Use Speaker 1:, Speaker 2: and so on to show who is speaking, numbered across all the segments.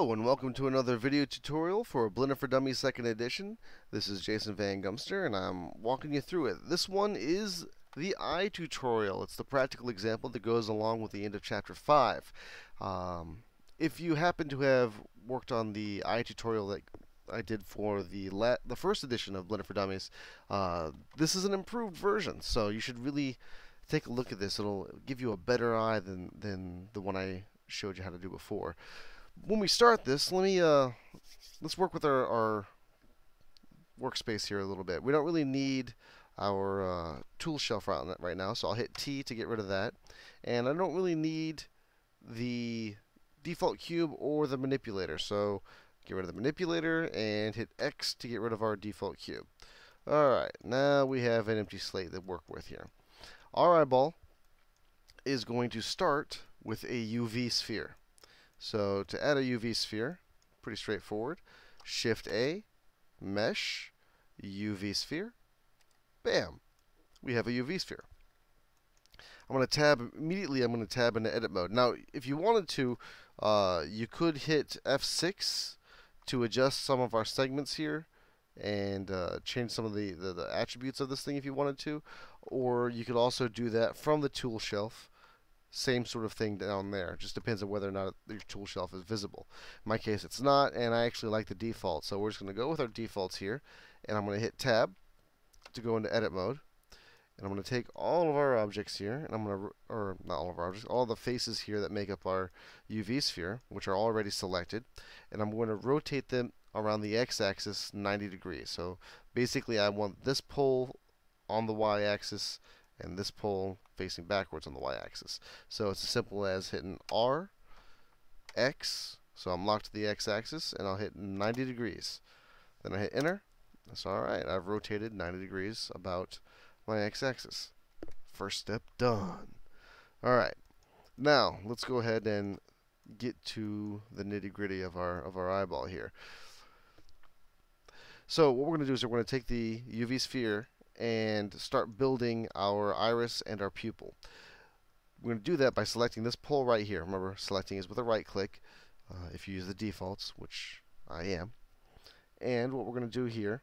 Speaker 1: Hello and welcome to another video tutorial for Blender for Dummies 2nd edition. This is Jason Van Gumster and I'm walking you through it. This one is the eye tutorial. It's the practical example that goes along with the end of chapter 5. If you happen to have worked on the eye tutorial that I did for the first edition of Blender for Dummies, this is an improved version, so you should really take a look at this. It'll give you a better eye than the one I showed you how to do before. When we start this, let's work with our workspace here a little bit. We don't really need our tool shelf right now, so I'll hit T to get rid of that. And I don't really need the default cube or the manipulator, so get rid of the manipulator and hit X to get rid of our default cube. Alright, now we have an empty slate to work with here. Our eyeball is going to start with a UV sphere. So to add a UV sphere, pretty straightforward. Shift A, Mesh, UV sphere. Bam! We have a UV sphere. I'm going to tab immediately. I'm going to tab into edit mode. Now, if you wanted to, you could hit F6 to adjust some of our segments here and change some of the attributes of this thing if you wanted to. Or you could also do that from the tool shelf. Same sort of thing down there. Just depends on whether or not your tool shelf is visible. In my case, it's not, and I actually like the default. So we're just going to go with our defaults here, and I'm going to hit Tab to go into edit mode. And I'm going to take all of our objects here, and I'm going to, or not all of our objects, all the faces here that make up our UV sphere, which are already selected, and I'm going to rotate them around the x-axis 90 degrees. So basically, I want this pole on the y-axis and this pole facing backwards on the y-axis. So it's as simple as hitting R, X, so I'm locked to the x-axis, and I'll hit 90 degrees. Then I hit Enter. That's alright. I've rotated 90 degrees about my x-axis. First step done. Alright. Now, let's go ahead and get to the nitty-gritty of our eyeball here. So what we're going to do is we're going to take the UV sphere and start building our iris and our pupil. We're going to do that by selecting this pole right here. Remember, selecting is with a right click if you use the defaults, which I am. And what we're going to do here,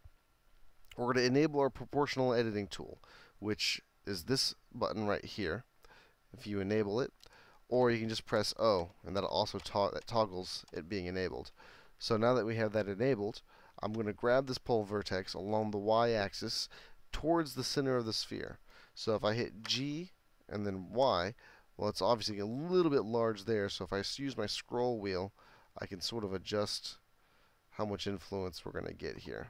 Speaker 1: we're going to enable our proportional editing tool, which is this button right here, if you enable it. Or you can just press O, and that'll also that toggles it being enabled. So now that we have that enabled, I'm going to grab this pole vertex along the y-axis towards the center of the sphere. So if I hit G and then Y, well, it's obviously a little bit large there. So if I use my scroll wheel, I can sort of adjust how much influence we're going to get here.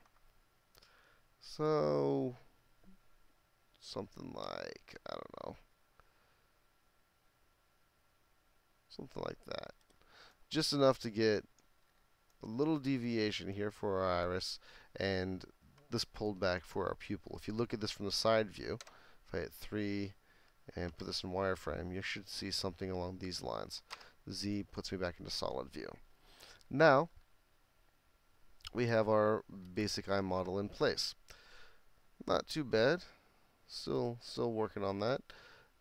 Speaker 1: So something like, I don't know, something like that. Just enough to get a little deviation here for our iris and this pulled back for our pupil. If you look at this from the side view, if I hit 3 and put this in wireframe, you should see something along these lines. Z puts me back into solid view. Now, we have our basic eye model in place. Not too bad. Still working on that.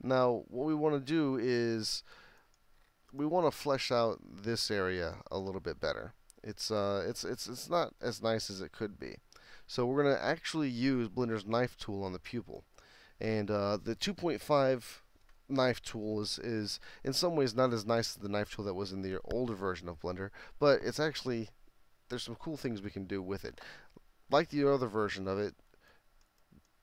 Speaker 1: Now, what we want to do is we want to flesh out this area a little bit better. It's not as nice as it could be. So we're going to actually use Blender's knife tool on the pupil. And the 2.5 knife tool is in some ways not as nice as the knife tool that was in the older version of Blender, but it's actually, there's some cool things we can do with it. Like the other version of it,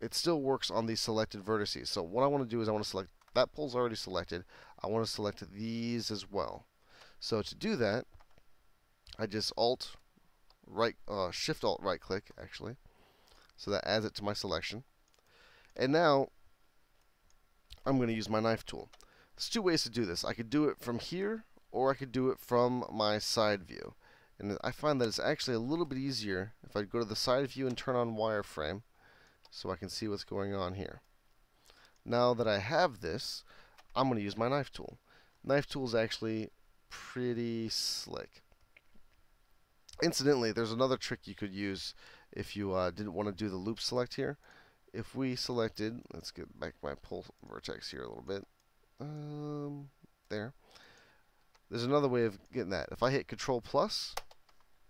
Speaker 1: it still works on these selected vertices. So what I want to do is I want to select, that pole's already selected, I want to select these as well. So to do that, I just Shift Alt right click actually, so that adds it to my selection. And now I'm going to use my knife tool. There's two ways to do this. I could do it from here, or I could do it from my side view. And I find that it's actually a little bit easier if I go to the side view and turn on wireframe, so I can see what's going on here. Now that I have this, I'm going to use my knife tool. Knife tool is actually pretty slick. Incidentally, there's another trick you could use if you didn't want to do the loop select here. If we selected, let's get back my pole vertex here a little bit. There. there's another way of getting that. If I hit Control plus,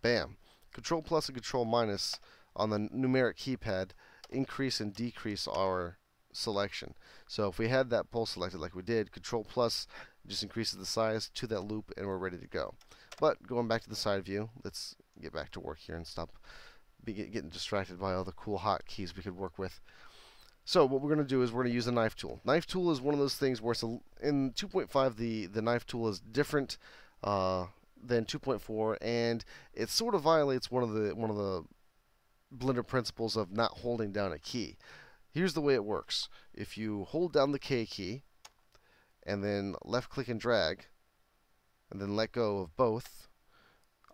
Speaker 1: bam. Control plus and Control minus on the numeric keypad increase and decrease our selection. So if we had that pole selected like we did, Control plus just increases the size to that loop and we're ready to go. But going back to the side view, let's get back to work here and stop getting distracted by all the cool hotkeys we could work with. So what we're going to do is we're going to use a knife tool. Knife tool is one of those things where in 2.5 the knife tool is different than 2.4, and it sort of violates one of the Blender principles of not holding down a key. Here's the way it works. If you hold down the K key and then left click and drag and then let go of both,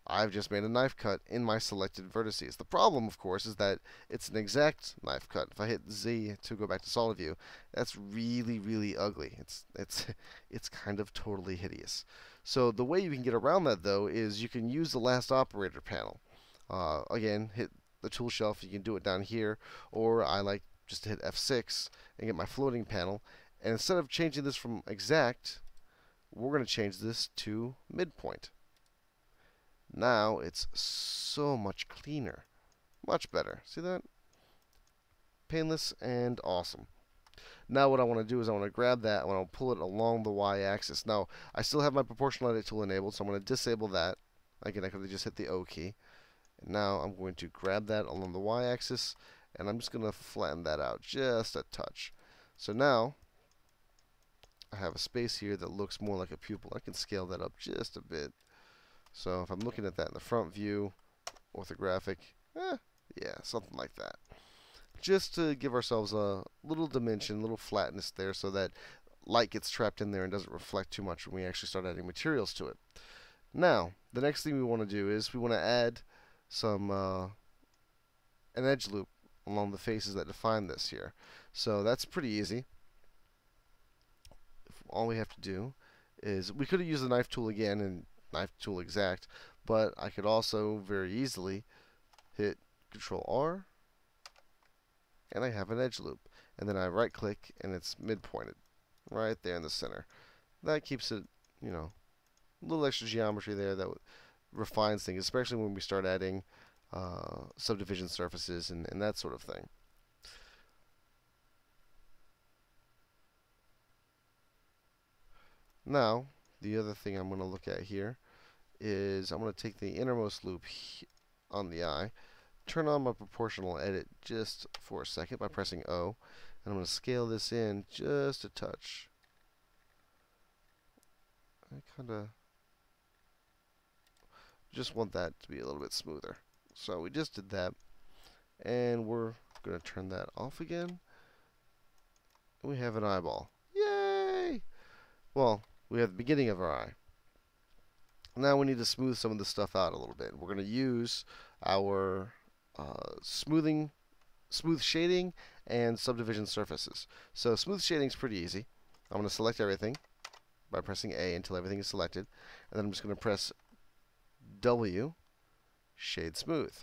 Speaker 1: I've just made a knife cut in my selected vertices. The problem, of course, is that it's an exact knife cut. If I hit Z to go back to solid view, that's really, really ugly. It's kind of totally hideous. So the way you can get around that, though, is you can use the last operator panel. Again, hit the tool shelf. You can do it down here, or I like just to hit F6 and get my floating panel. And instead of changing this from exact, we're going to change this to midpoint. Now it's so much cleaner, much better. See that? Painless and awesome. Now what I want to do is I want to grab that, I want to pull it along the y-axis. Now I still have my proportional edit tool enabled, so I'm going to disable that. Again, I could have just hit the O key. And now I'm going to grab that along the y-axis, and I'm just going to flatten that out just a touch. So now I have a space here that looks more like a pupil. I can scale that up just a bit. So if I'm looking at that in the front view, orthographic, yeah, something like that. Just to give ourselves a little dimension, a little flatness there so that light gets trapped in there and doesn't reflect too much when we actually start adding materials to it. Now, the next thing we want to do is we want to add some an edge loop along the faces that define this here. So that's pretty easy. All we have to do is, we could have used the knife tool again and knife tool exact, but I could also very easily hit Control R and I have an edge loop, and then I right click and it's midpointed right there in the center. That keeps it, you know, a little extra geometry there that refines things, especially when we start adding subdivision surfaces and that sort of thing. Now the other thing I'm going to look at here is I'm going to take the innermost loop on the eye, turn on my proportional edit just for a second by pressing O, and I'm going to scale this in just a touch. I kind of just want that to be a little bit smoother. So we just did that, and we're going to turn that off again. We have an eyeball. Yay! Well, we have the beginning of our eye. Now we need to smooth some of this stuff out a little bit. We're going to use our smooth shading and subdivision surfaces. So smooth shading is pretty easy. I'm going to select everything by pressing A until everything is selected, and then I'm just going to press W, shade smooth.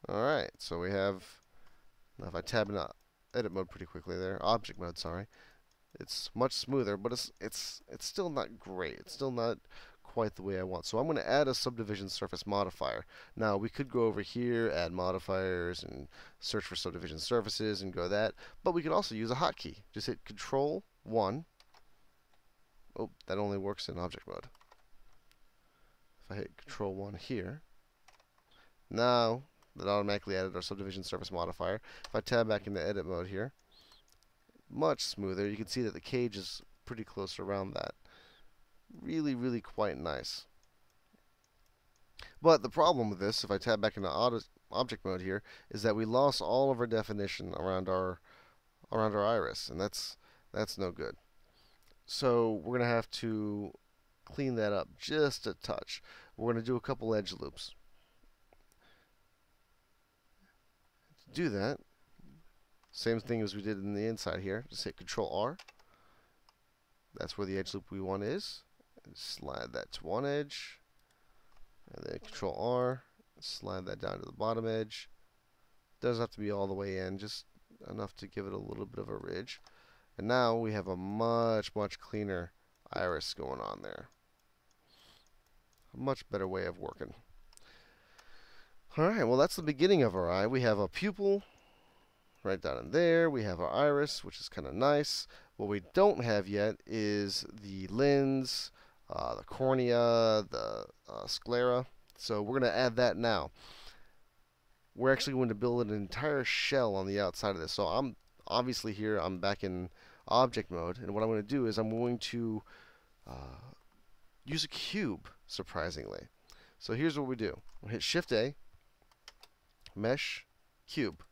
Speaker 1: Alright, so we have, now if I tab into edit mode pretty quickly there, object mode, sorry, it's much smoother, but it's still not great. It's still not quite the way I want. So I'm going to add a subdivision surface modifier. Now we could go over here, add modifiers, and search for subdivision surfaces and go that, but we could also use a hotkey. Just hit Control 1. Oh, that only works in object mode. If I hit Control 1 here, now that automatically added our subdivision surface modifier. If I tab back into edit mode here, much smoother. You can see that the cage is pretty close around that. Really, really quite nice. But the problem with this, if I tab back into object mode here, is that we lost all of our definition around our iris, and that's no good. So we're going to have to clean that up just a touch. We're going to do a couple edge loops. To do that, same thing as we did in the inside here. Just hit Control R. That's where the edge loop we want is. And slide that to one edge. And then Control R. Slide that down to the bottom edge. Doesn't have to be all the way in, just enough to give it a little bit of a ridge. And now we have a much, much cleaner iris going on there. a much better way of working. Alright, well that's the beginning of our eye. We have a pupil right down in there. We have our iris, which is kind of nice. What we don't have yet is the lens, the cornea, the sclera. So we're going to add that now. We're actually going to build an entire shell on the outside of this. So I'm obviously here, I'm back in object mode. And what I'm going to do is I'm going to use a cube, surprisingly. So here's what we do. We'll hit Shift A, Mesh, Cube.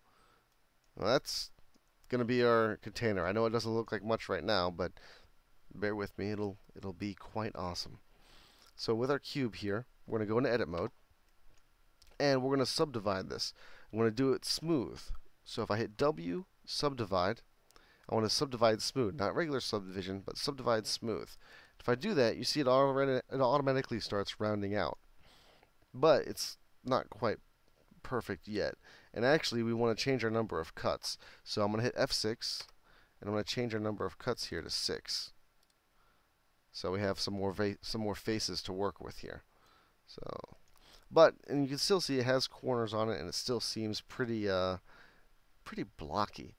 Speaker 1: Well, that's going to be our container. I know it doesn't look like much right now, but bear with me. It'll be quite awesome. So with our cube here, we're going to go into edit mode, and we're going to subdivide this. I'm going to do it smooth. So if I hit W, subdivide, I want to subdivide smooth, not regular subdivision, but subdivide smooth. If I do that, you see it automatically starts rounding out. But it's not quite perfect yet. And actually, we want to change our number of cuts. So I'm going to hit F6, and I'm going to change our number of cuts here to 6. So we have some more faces to work with here. And you can still see it has corners on it, and it still seems pretty blocky.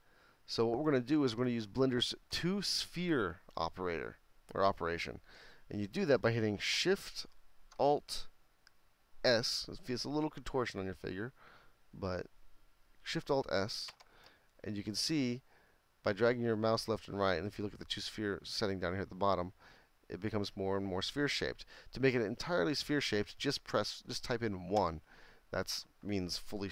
Speaker 1: So what we're going to do is we're going to use Blender's two-sphere operation. And you do that by hitting Shift Alt S. It feels a little contortion on your figure, but Shift Alt S, and you can see by dragging your mouse left and right, and if you look at the two-sphere setting down here at the bottom, it becomes more and more sphere-shaped. To make it entirely sphere-shaped, just type in 1. That means fully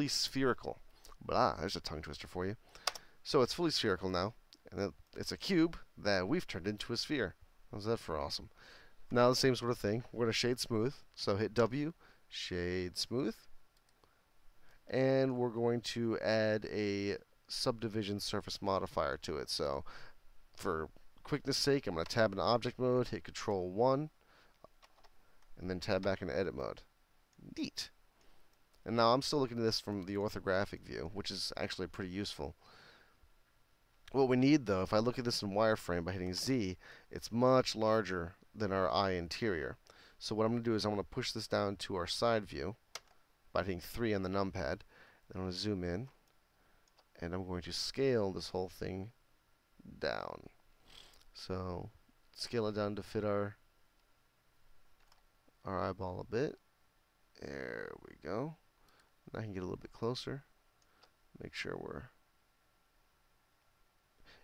Speaker 1: spherical. Blah, there's a tongue twister for you. So it's fully spherical now, and it's a cube that we've turned into a sphere. How's that for awesome? Now the same sort of thing. We're going to shade smooth. So hit W, shade smooth, and we're going to add a subdivision surface modifier to it. So for quickness sake, I'm going to tab into object mode, hit Control 1, and then tab back into edit mode. Neat. And now I'm still looking at this from the orthographic view, which is actually pretty useful. What we need, though, if I look at this in wireframe by hitting Z, it's much larger than our eye interior. So what I'm going to do is I'm going to push this down to our side view by hitting 3 on the numpad. Then I'm going to zoom in, and I'm going to scale this whole thing down. So scale it down to fit our eyeball a bit. There we go. I can get a little bit closer. Make sure we're...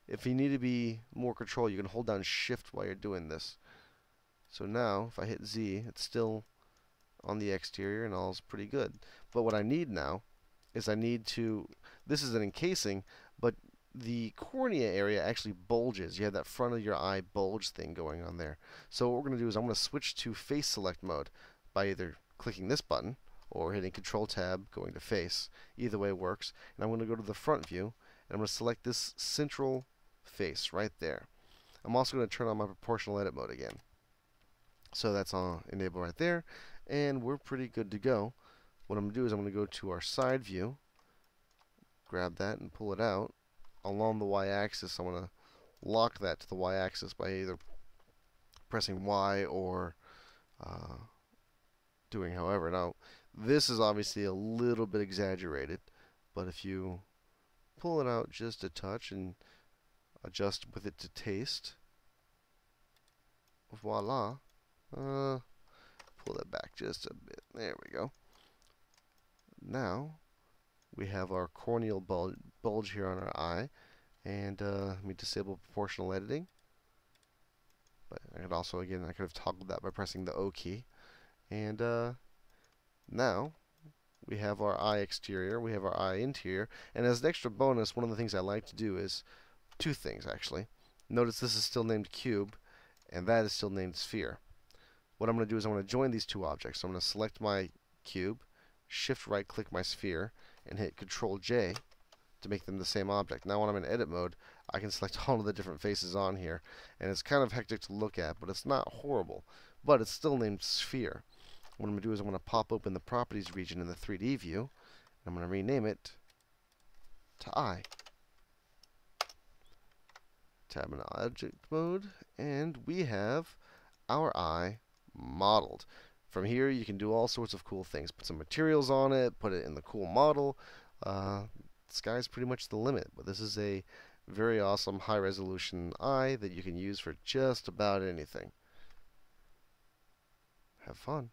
Speaker 1: If you need to be more control, you can hold down Shift while you're doing this. So now, if I hit Z, it's still on the exterior and all's pretty good. But what I need now is this is an encasing, but the cornea area actually bulges. You have that front of your eye bulge thing going on there. So what we're going to do is I'm going to switch to face select mode by either clicking this button or hitting Control Tab, going to face. Either way works. And I'm going to go to the front view, and I'm going to select this central face right there. I'm also going to turn on my proportional edit mode again. So that's on enable right there, and we're pretty good to go. What I'm going to do is I'm going to go to our side view, grab that and pull it out. Along the y-axis, I'm going to lock that to the y-axis by either pressing Y or doing however. Now, this is obviously a little bit exaggerated, but if you pull it out just a touch and adjust with it to taste, voila. Pull that back just a bit. There we go. Now, we have our corneal bulge here on our eye. And let me disable proportional editing. But I could also, again, I could have toggled that by pressing the O key. And now, we have our eye exterior, we have our eye interior. And as an extra bonus, one of the things I like to do is two things, actually. Notice this is still named cube, and that is still named sphere. What I'm going to do is I'm going to join these two objects. So I'm going to select my cube, shift right click my sphere, and hit Control J to make them the same object. Now when I'm in edit mode, I can select all of the different faces on here, and it's kind of hectic to look at, but it's not horrible. But it's still named sphere. What I'm going to do is I'm going to pop open the properties region in the 3D view, and I'm going to rename it to eye. Tab in object mode, and we have our eye modeled. From here, you can do all sorts of cool things. Put some materials on it, put it in the cool model. Sky's pretty much the limit. But this is a very awesome high-resolution eye that you can use for just about anything. Have fun.